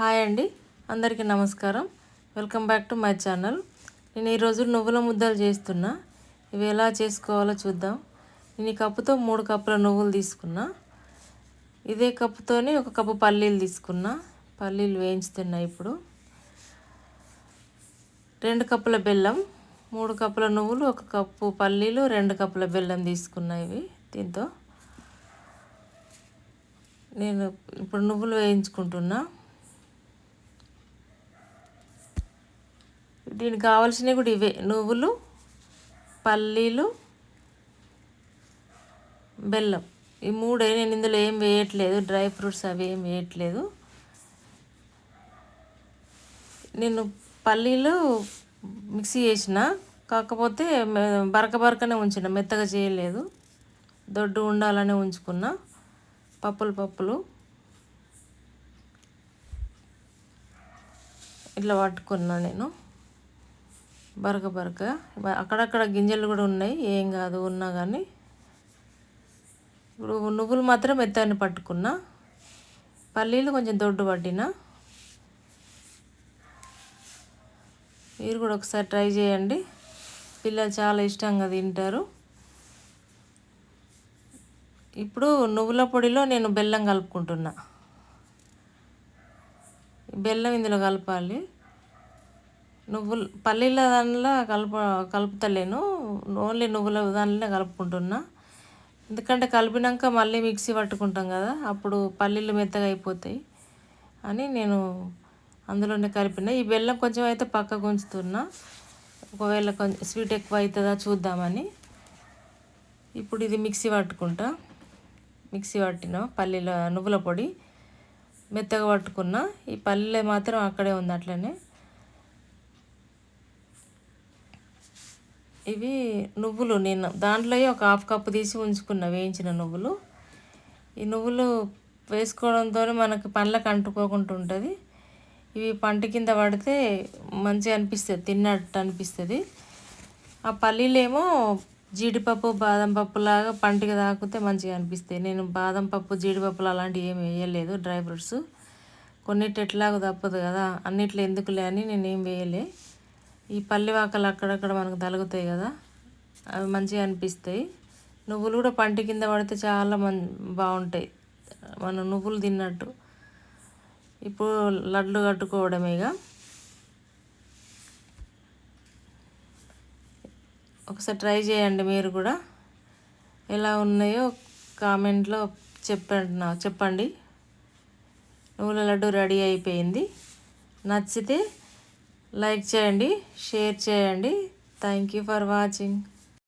Hi అండి, అందరికీ నమస్కారం. Welcome back to my channel. నేను ఈరోజు నువ్వుల ముద్దలు చేస్తున్నా. ఇవి ఎలా చేసుకోవాలో చూద్దాం. నేను ఈ కప్పుతో 3 కప్పుల నువ్వులు తీసుకున్నా. ఇదే కప్పుతోని 1 కప్పు పల్లీలు తీసుకున్నా. పల్లీలు వేయించుతున్నా. ఇప్పుడు 2 కప్పుల బెల్లం, 3 కప్పుల నువ్వులు, 1 కప్పు పల్లీలు, 2 కప్పుల బెల్లం తీసుకున్నా. ఇవి దీంతో నేను ఇప్పుడు నువ్వులు వేయించుకుంటున్నా. దీనికి కావాల్సినవి కూడా ఇవే: నువ్వులు, పల్లీలు, బెల్లం. ఈ మూడే. నేను ఇందులో ఏం వేయట్లేదు, డ్రై ఫ్రూట్స్ అవి ఏం వేయట్లేదు. నేను పల్లీలు మిక్సీ చేసిన, కాకపోతే బరకనే ఉంచిన, మెత్తగా చేయలేదు. దొడ్డు ఉండాలని ఉంచుకున్నా. పప్పులు ఇట్లా పట్టుకున్నా నేను బరక. అక్కడక్కడ గింజలు కూడా ఉన్నాయి, ఏం కాదు ఉన్నా కానీ. ఇప్పుడు నువ్వులు మాత్రం మెత్తని పట్టుకున్నా, పల్లీలు కొంచెం దొడ్డు పట్టిన. మీరు కూడా ఒకసారి ట్రై చేయండి, పిల్లలు చాలా ఇష్టంగా తింటారు. ఇప్పుడు నువ్వుల పొడిలో నేను బెల్లం కలుపుకుంటున్నా. బెల్లం ఇందులో కలపాలి. నువ్వులు పల్లీల దానిలో కలుపుతలేను, ఓన్లీ నువ్వుల దానిలోనే కలుపుకుంటున్నా. ఎందుకంటే కలిపినాక మళ్ళీ మిక్సీ పట్టుకుంటాం కదా, అప్పుడు పల్లీలు మెత్తగా అయిపోతాయి అని నేను అందులోనే కలిపిన. ఈ బెల్లం కొంచెం అయితే పక్కకు ఉంచుతున్నా, ఒకవేళ కొంచెం స్వీట్ ఎక్కువ అవుతుందా చూద్దామని. ఇప్పుడు ఇది మిక్సీ పట్టిన పల్లీల నువ్వుల పొడి మెత్తగా పట్టుకున్నా. ఈ పల్లీలు మాత్రం అక్కడే ఉంది అట్లనే. ఇవి నువ్వులు నేను దాంట్లో 1/2 కప్పు తీసి ఉంచుకున్న వేయించిన నువ్వులు. ఈ నువ్వులు వేసుకోవడంతో మనకు పండ్లకు అంటుకోకుండా ఉంటుంది. ఇవి పంట కింద పడితే మంచిగా అనిపిస్తుంది, తిన్నట్టు అనిపిస్తుంది. ఆ పల్లీలేమో జీడిపప్పు, బాదం పప్పు లాగా పంటికి తాకితే మంచిగా అనిపిస్తాయి. నేను బాదం పప్పు, జీడిపప్పులు అలాంటివి ఏమి వేయలేదు, డ్రై ఫ్రూట్స్. కొన్నిటి ఎట్లాగో తప్పదు కదా, అన్నిట్లో ఎందుకులే అని నేనేం వేయలే. ఈ పల్లి వాకలు అక్కడక్కడ మనకు తలుగుతాయి కదా, అవి మంచిగా అనిపిస్తాయి. నువ్వులు కూడా పంట కింద పడితే చాలా బాగుంటాయి, మనం నువ్వులు తిన్నట్టు. ఇప్పుడు లడ్లు కట్టుకోవడమేగా. ఒకసారి ట్రై చేయండి మీరు కూడా, ఎలా ఉన్నాయో కామెంట్లో చెప్పండి. నువ్వుల లడ్డు రెడీ అయిపోయింది. నచ్చితే లైక్ చేయండి, షేర్ చేయండి. Thank you for watching.